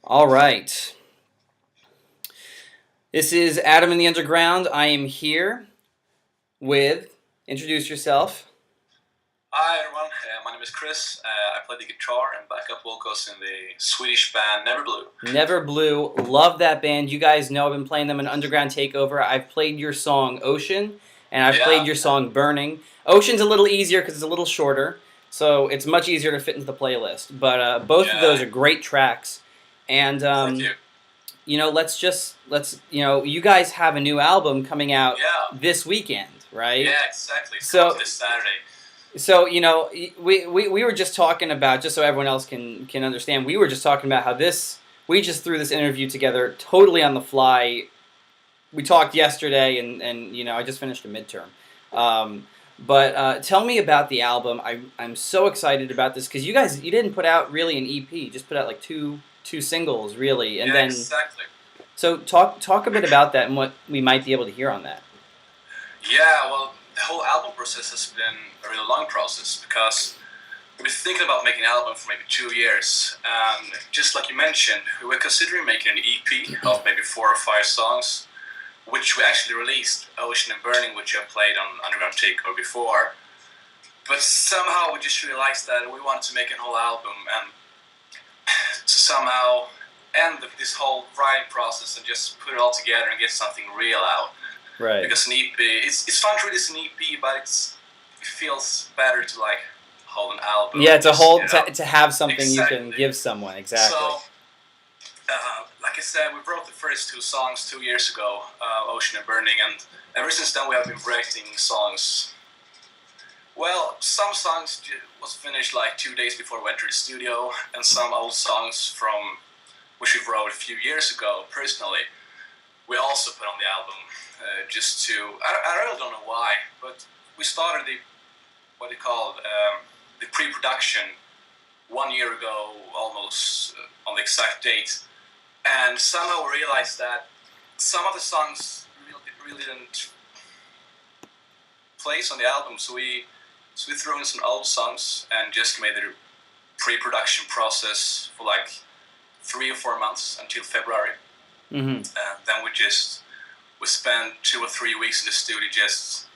All right. This is Adam in the Underground. I am here with, introduce yourself. Hi everyone, my name is Chris. I play the guitar and backup vocals in the Swedish band Neverblue. Neverblue. Love that band. You guys know I've been playing them in Underground Takeover. I've played your song Ocean, and I've played Yeah, your song Burning. Ocean's a little easier because it's a little shorter, so it's much easier to fit into the playlist. But both of those yeah, are great tracks. And thank you. you guys have a new album coming out Yeah, this weekend, right? yeah, exactly. It's coming So out this Saturday. we were just talking about, just so everyone else can understand, we were just talking about how we just threw this interview together totally on the fly. We talked yesterday, and I just finished a midterm. But tell me about the album. I'm so excited about this because you didn't put out really an EP, you just put out like two singles really, and Yeah, then exactly. so talk a bit about that and what we might be able to hear on that. Yeah, well, the whole album process has been a really long process because we've been thinking about making an album for maybe 2 years, and just like you mentioned, we were considering making an EP of maybe 4 or 5 songs, which we actually released, Ocean and Burning, which I've played on Underground Takeover before. But somehow we just realized that we wanted to make a whole album and to somehow end this whole writing process and just put it all together and get something real out. Right. Because an EP, it's fun to release an EP, but it feels better to like hold an album. Yeah, to Just, hold to have something you can exactly. give someone. Exactly. So, like I said, we wrote the first 2 songs 2 years ago, Ocean and Burning, and ever since then we have been writing songs. Well, some songs was finished like 2 days before we went to the studio, and some old songs from which we wrote a few years ago personally, we also put on the album. Just to, I really don't know why, but we started what they call the pre-production 1 year ago, almost on the exact date, and somehow we realized that some of the songs really didn't place on the album, so we threw in some old songs and just made the pre-production process for like 3 or 4 months until February. Mm-hmm. Then we spent 2 or 3 weeks in the studio just.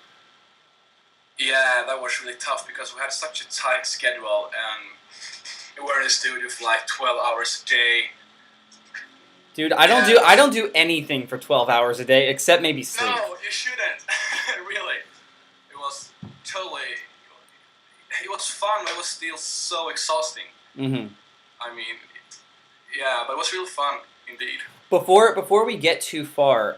Yeah, that was really tough because we had such a tight schedule and we were in the studio for like 12 hours a day. Dude, I don't do anything for 12 hours a day except maybe sleep. No, you shouldn't. Really. It was totally. It was fun, but it was still so exhausting. Mm-hmm. I mean, yeah, but it was really fun indeed. Before we get too far,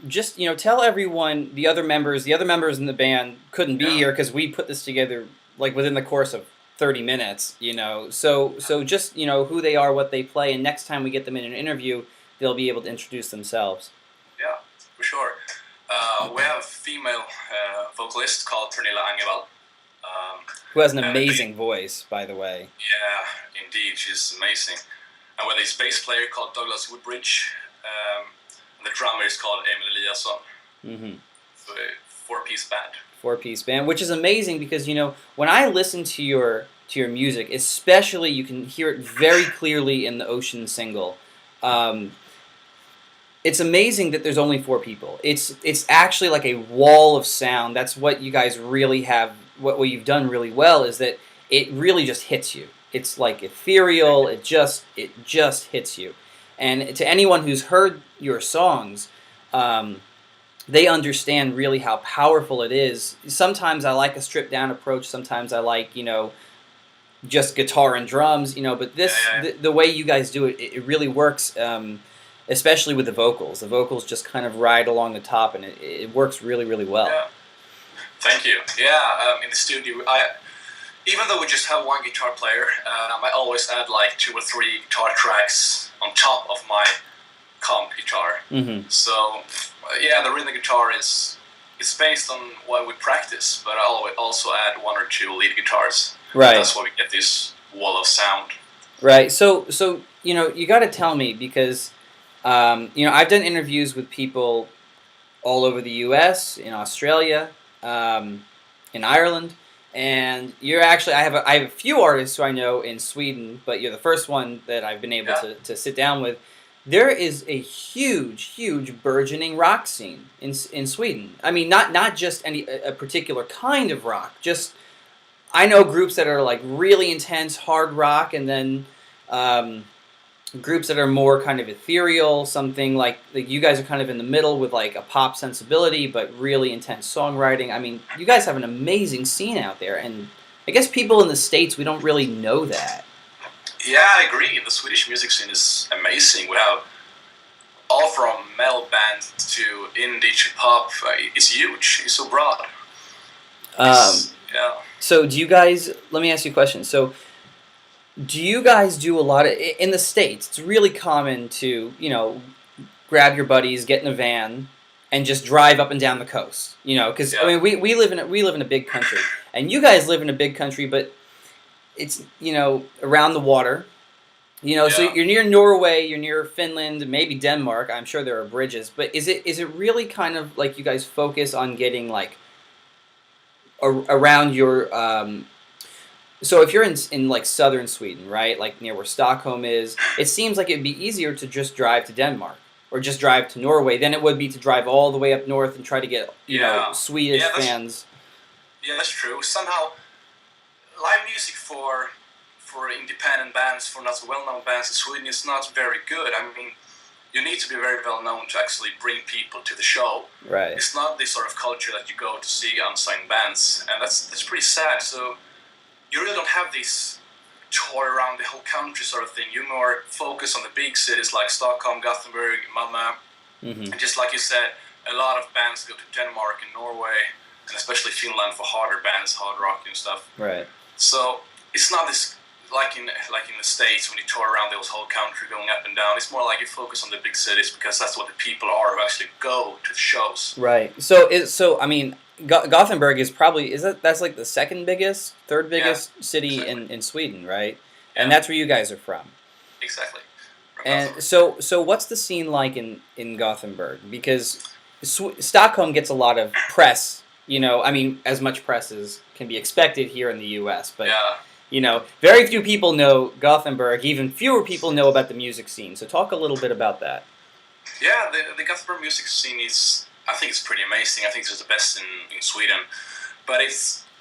just tell everyone the other members in the band couldn't be Yeah. here because we put this together like within the course of 30 minutes. So just who they are, what they play, and next time we get them in an interview, they'll be able to introduce themselves. Yeah, for sure. We have a female vocalist called Pernilla Angevall. Who has an And amazing voice, by the way. Yeah, indeed, she's amazing. And with this bass player called Douglas Woodbridge, and the drummer is called Emil Eliasson. Mm-hmm. So a four-piece band. Four-piece band, which is amazing because when I listen to your music, especially you can hear it very clearly in the Ocean single. It's amazing that there's only four people. It's actually like a wall of sound. That's what you guys really have. What you've done really well is that it really just hits you. It's like ethereal. It just hits you. And to anyone who's heard your songs, they understand really how powerful it is. Sometimes I like a stripped down approach. Sometimes I like just guitar and drums. But this the way you guys do it, it really works. Especially with the vocals. The vocals just kind of ride along the top, and it works really, really well. Yeah. Thank you. Yeah, in the studio, even though we just have one guitar player, I always add like 2 or 3 guitar tracks on top of my comp guitar. Mm-hmm. So, yeah, the rhythm guitar is based on what we practice, but I also add 1 or 2 lead guitars. Right. That's why we get this wall of sound. Right. So you got to tell me because I've done interviews with people all over the U.S., in Australia, in Ireland, And you're actually I have a few artists who I know in Sweden, but you're the first one that I've been able Yeah. to sit down with. There is a huge burgeoning rock scene in Sweden. I mean, not just a particular kind of rock. Just I know groups that are like really intense hard rock, and then um, groups that are more kind of ethereal. Something like you guys are kind of in the middle with like a pop sensibility, but really intense songwriting. I mean, you guys have an amazing scene out there, and I guess people in the States we don't really know that. Yeah, I agree. The Swedish music scene is amazing. We have all from metal bands to indie to pop. It's huge. It's so broad. Yeah. So do you guys? Let me ask you a question. So do you guys do a lot of in the States? It's really common to grab your buddies, get in a van, and just drive up and down the coast. Because I mean we live in a big country, and you guys live in a big country, but it's around the water. So you're near Norway, you're near Finland, maybe Denmark. I'm sure there are bridges, but is it really kind of like you guys focus on getting like around your so if you're in like southern Sweden, right, like near where Stockholm is, it seems like it'd be easier to just drive to Denmark or just drive to Norway than it would be to drive all the way up north and try to get Swedish fans. Yeah, that's true. Somehow, live music for independent bands, for not so well-known bands in Sweden, is not very good. I mean, you need to be very well-known to actually bring people to the show. Right. It's not this sort of culture that you go to see unsigned bands, and that's pretty sad. So you really don't have this tour around the whole country sort of thing. You more focus on the big cities like Stockholm, Gothenburg, Malmö. Mm-hmm. And just like you said, a lot of bands go to Denmark and Norway, and especially Finland for harder bands, hard rock and stuff. Right. So it's not this like in the States when you tour around the whole country going up and down. It's more like you focus on the big cities because that's what the people are who actually go to the shows. Right. So I mean, Gothenburg is probably that's like the second biggest, third biggest city in Sweden, right? Yeah. And that's where you guys are from. Exactly. And so what's the scene like in Gothenburg? Because Stockholm gets a lot of press. I mean, as much press as can be expected here in the U.S. But very few people know Gothenburg. Even fewer people know about the music scene. So talk a little bit about that. Yeah, the Gothenburg music scene I think it's pretty amazing. I think it's the best in Sweden. But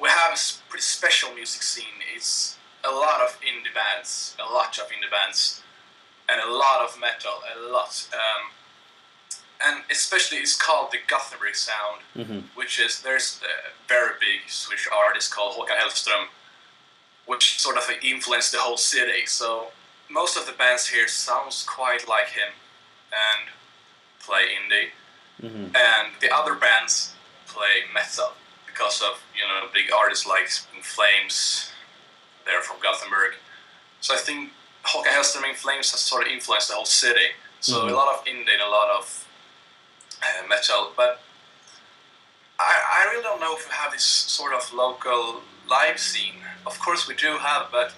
we have a pretty special music scene. It's a lot of indie bands, and a lot of metal, a lot. And especially it's called the Gothenburg sound, which is, there's a very big Swedish artist called Håkan Hellström, which sort of influenced the whole city. So most of the bands here sounds quite like him and play indie. Mm-hmm. And the other bands play metal because of big artists like In Flames. They're from Gothenburg, so I think Håkan Hellström in Flames has sort of influenced the whole city. So a lot of indie and a lot of metal, but I really don't know if we have this sort of local live scene. Of course we do have, but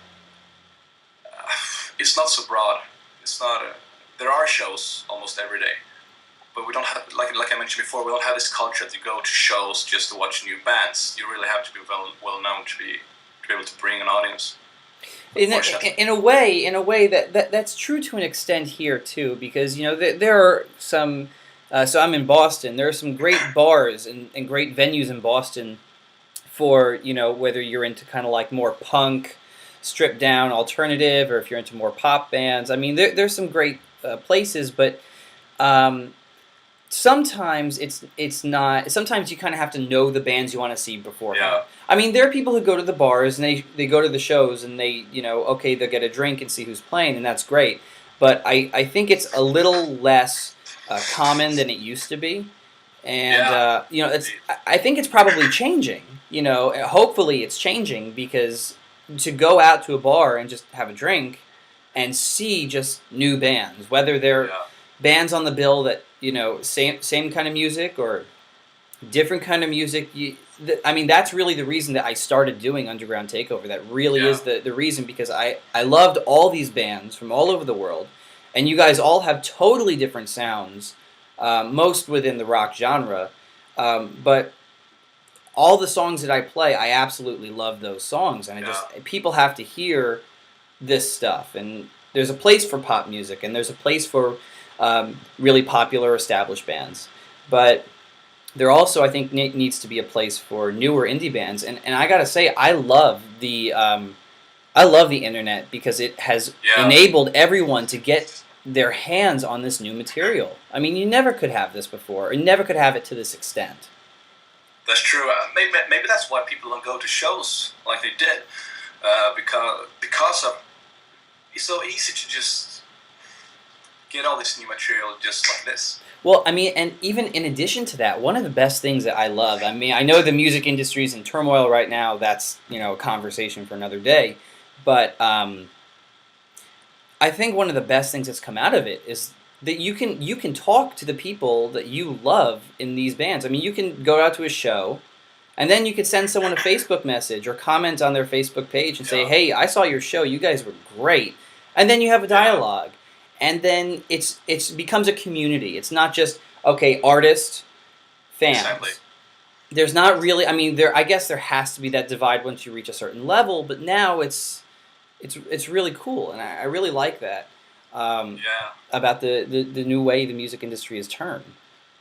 it's not so broad. It's not. There are shows almost every day. But we don't have, like I mentioned before, we don't have this culture to go to shows just to watch new bands. You really have to be well known to be able to bring an audience. In a way that's true to an extent here too, because there are some. So I'm in Boston. There are some great bars and great venues in Boston for whether you're into kind of like more punk, stripped down alternative, or if you're into more pop bands. I mean, there's some great places, but. Sometimes it's not. Sometimes you kind of have to know the bands you want to see beforehand. Yeah. I mean, there are people who go to the bars and they go to the shows and they they'll get a drink and see who's playing, and that's great. But I think it's a little less common than it used to be, and I think it's probably changing. Hopefully it's changing, because to go out to a bar and just have a drink and see just new bands, whether they're bands on the bill that same kind of music or different kind of music. I mean, that's really the reason that I started doing Underground Takeover. That really is the reason, because I loved all these bands from all over the world, and you guys all have totally different sounds, most within the rock genre. But all the songs that I play, I absolutely love those songs, and people have to hear this stuff. And there's a place for pop music, and there's a place for really popular established bands, but there also, I think, needs to be a place for newer indie bands. And I gotta say, I love the internet because it has enabled everyone to get their hands on this new material. I mean, you never could have this before, or you never could have it to this extent. That's true. Maybe that's why people don't go to shows like they did, because of it's so easy to just get all this new material just like this. Well, I mean, and even in addition to that, one of the best things that I love, I mean, I know the music industry is in turmoil right now. That's, a conversation for another day. But I think one of the best things that's come out of it is that you can talk to the people that you love in these bands. I mean, you can go out to a show, and then you could send someone a Facebook message or comment on their Facebook page and say, "Hey, I saw your show. You guys were great." And then you have a dialogue. And then it becomes a community. It's not just, okay, artist, fans. Exactly. There's not really, I mean, I guess there has to be that divide once you reach a certain level, but now it's really cool, and I really like that about the new way the music industry has turned.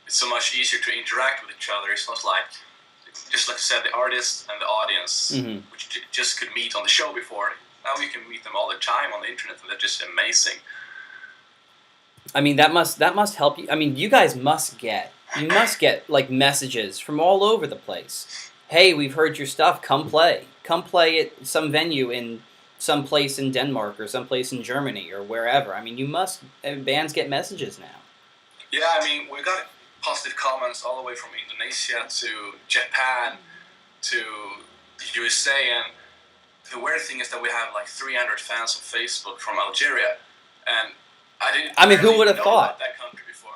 It's so much easier to interact with each other. It's not like, just like you said, the artist and the audience, which you just could meet on the show before. Now you can meet them all the time on the internet, and they're just amazing. I mean, that must help you. I mean, you guys must get like messages from all over the place. Hey, we've heard your stuff. Come play at some venue in some place in Denmark or some place in Germany or wherever. I mean, bands get messages now. Yeah, I mean, we got positive comments all the way from Indonesia to Japan to the USA, and the weird thing is that we have like 300 fans on Facebook from Algeria, and I mean, who would have thought that country before?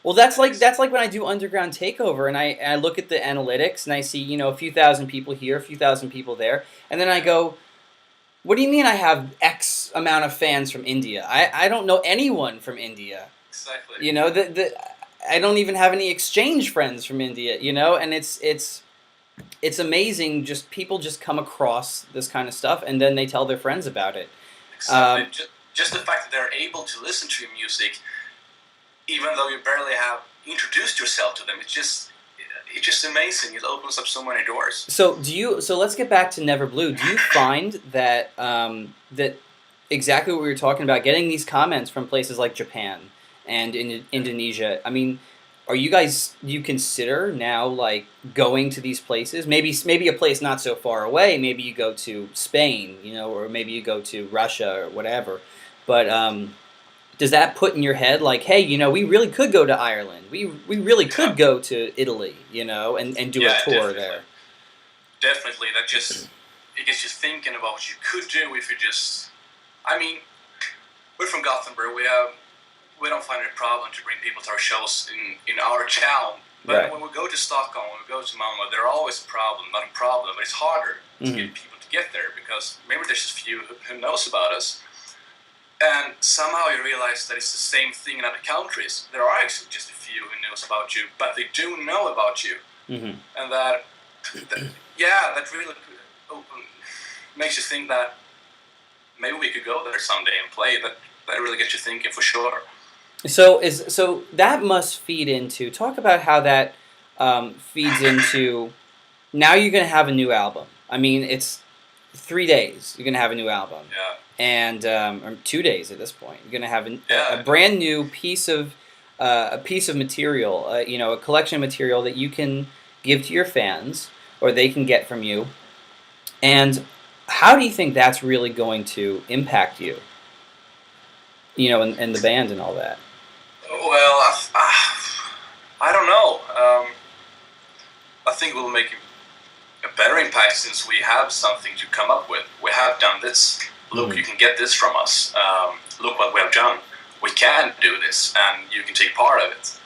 Well, that's like when I do Underground Takeover, and I look at the analytics and I see a few thousand people here, a few thousand people there, and then I go, what do you mean I have X amount of fans from India? I don't know anyone from India. Exactly. I don't even have any exchange friends from India. And it's amazing. Just people just come across this kind of stuff, and then they tell their friends about it. Exactly. Just the fact that they're able to listen to your music, even though you barely have introduced yourself to them, it's just amazing. It opens up so many doors. So let's get back to Neverblue. Do you find that that exactly what we were talking about, getting these comments from places like Japan and in Indonesia? I mean, do you consider now like going to these places? Maybe a place not so far away. Maybe you go to Spain, or maybe you go to Russia or whatever. But does that put in your head like, hey, we really could go to Ireland. We really could go to Italy, and do a tour there. Definitely. It gets you thinking about what you could do if you just. I mean, we're from Gothenburg. We don't find it a problem to bring people to our shows in our town. But when we go to Stockholm, when we go to Malmö, they're always a problem. Not a problem, but it's harder to get people to get there because maybe there's just a few who knows about us. And somehow you realize that it's the same thing in other countries. There are actually just a few who knows about you, but they do know about you. Mm-hmm. And that really makes you think that maybe we could go there someday and play. That really gets you thinking for sure. So that must feed into, talk about how that feeds into, now you're going to have a new album. I mean, it's 3 days you're going to have a new album. Yeah. And or 2 days at this point, you're going to have a brand new piece of material, a collection of material that you can give to your fans or they can get from you. And how do you think that's really going to impact you? And the band and all that. Well, I don't know. I think we'll make a better impact since we have something to come up with. We have done this. Look, you can get this from us. Look what we have done. We can do this, and you can take part of it.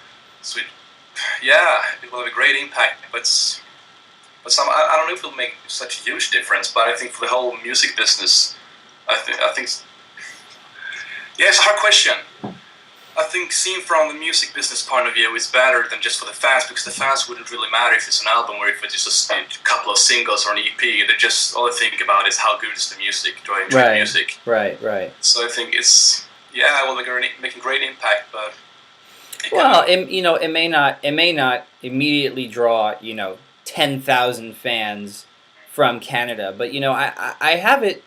So, it will have a great impact. But I don't know if it will make such a huge difference. But I think for the whole music business, I think. Yeah, it's a hard question. I think seen from the music business point of view, it's better than just for the fans, because the fans wouldn't really matter if it's an album or if it's just a couple of singles or an EP. They just all they think about is how good is the music. Do I enjoy the music? Right. So I think it's they're making great impact, but it may not immediately draw 10,000 fans from Canada, but I have it.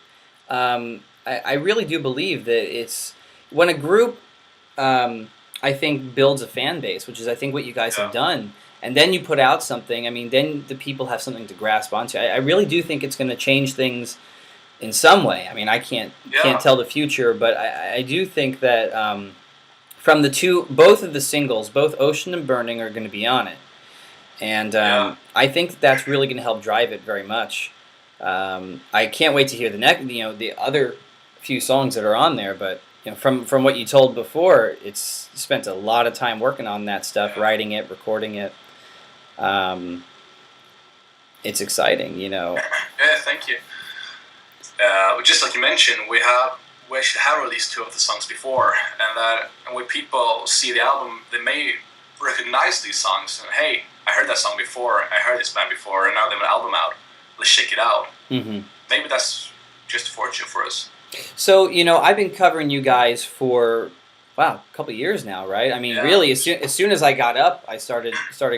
I really do believe that it's when a group, I think, builds a fan base, which is I think what you guys have done, and then you put out something. I mean, then the people have something to grasp onto. I really do think it's going to change things in some way. I mean, I can't tell the future, but I do think that from both of the singles, both Ocean and Burning are going to be on it, and I think that's really going to help drive it very much. I can't wait to hear the other few songs that are on there, but from what you told before, it's spent a lot of time working on that stuff, writing it, recording it. It's exciting, Yeah, thank you. Just like you mentioned, we actually have released 2 of the songs before, and when people see the album, they may recognize these songs. And hey, I heard that song before. I heard this band before, and now they have an album out. Let's check it out. Mm-hmm. Maybe that's just a fortune for us. So I've been covering you guys for a couple of years now, right? I mean, really, as soon as I got up, I started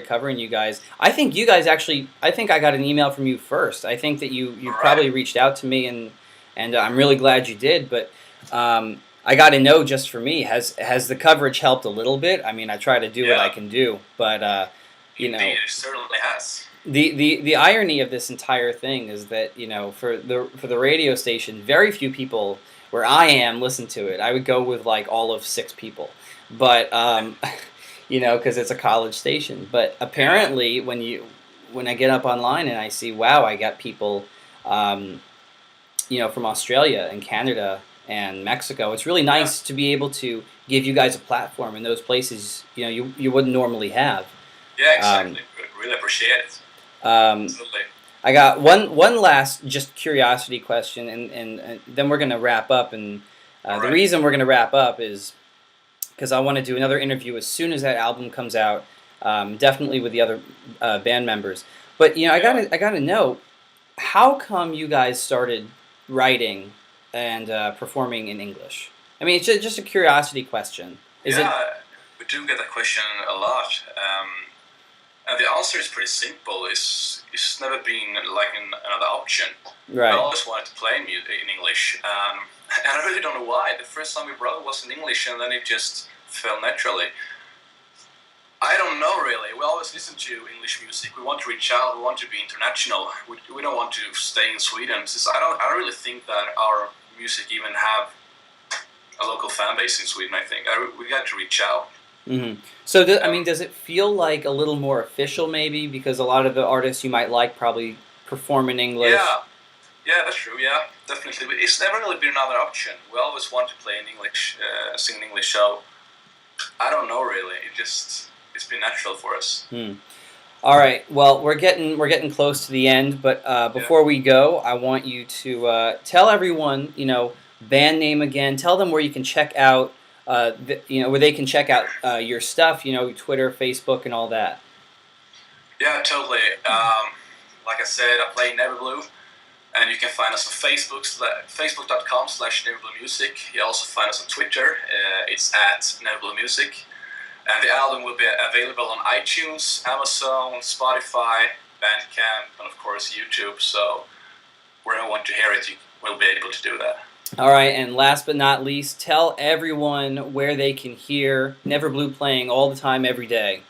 covering you guys. I think you guys actually. I think I got an email from you first. I think that you probably reached out to me, and I'm really glad you did. But I got to know, just for me, has the coverage helped a little bit? I mean, I try to do what I can do, but Indeed, it certainly has. The irony of this entire thing is that for the radio station, very few people where I am listen to it. I would go with like all of 6 people, but because it's a college station. But apparently, when I get up online and I see, wow, I got people, from Australia and Canada and Mexico. It's really nice to be able to give you guys a platform in those places you wouldn't normally have. Yeah, exactly. Really appreciate it. Absolutely. I got one last just curiosity question, and then we're going to wrap up. And the reason we're going to wrap up is because I want to do another interview as soon as that album comes out, definitely with the other band members. But I gotta know, how come you guys started writing and performing in English? I mean, it's just a curiosity question. We do get that question a lot. And the answer is pretty simple. It's never been like another option. Right. I always wanted to play in English. And I really don't know why. The first song we wrote was in English, and then it just fell naturally. I don't know, really. We always listen to English music. We want to reach out. We want to be international. We don't want to stay in Sweden. I don't really think that our music even have a local fan base in Sweden, I think. We got to reach out. Mm-hmm. So, does it feel like a little more official, maybe, because a lot of the artists you might like probably perform in English? Yeah, that's true. Yeah, definitely. But it's never really been another option. We always want to play in English, sing in English. So, I don't know really. It's been natural for us. All right. Well, we're getting close to the end, but before we go, I want you to tell everyone, band name again. Tell them where you can check out. Where they can check out your stuff, Twitter, Facebook, and all that. Yeah, totally. Like I said, I play Neverblue, and you can find us on Facebook, facebook.com/NeverblueMusic. You also find us on Twitter. It's @NeverblueMusic. And the album will be available on iTunes, Amazon, Spotify, Bandcamp, and of course YouTube. So wherever you want to hear it, you will be able to do that. All right, and last but not least, tell everyone where they can hear Neverblue playing all the time, every day.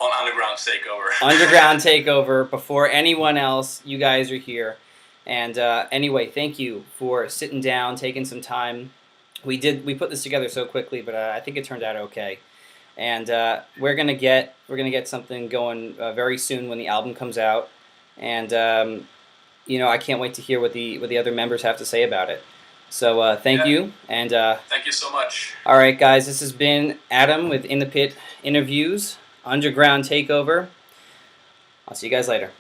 On Underground Takeover. Underground Takeover, before anyone else. You guys are here. And anyway, thank you for sitting down, taking some time. We put this together so quickly, but I think it turned out okay. And we're gonna get something going very soon when the album comes out. And I can't wait to hear what the other members have to say about it. So thank you, and thank you so much. All right, guys, this has been Adam with In the Pit Interviews, Underground Takeover. I'll see you guys later.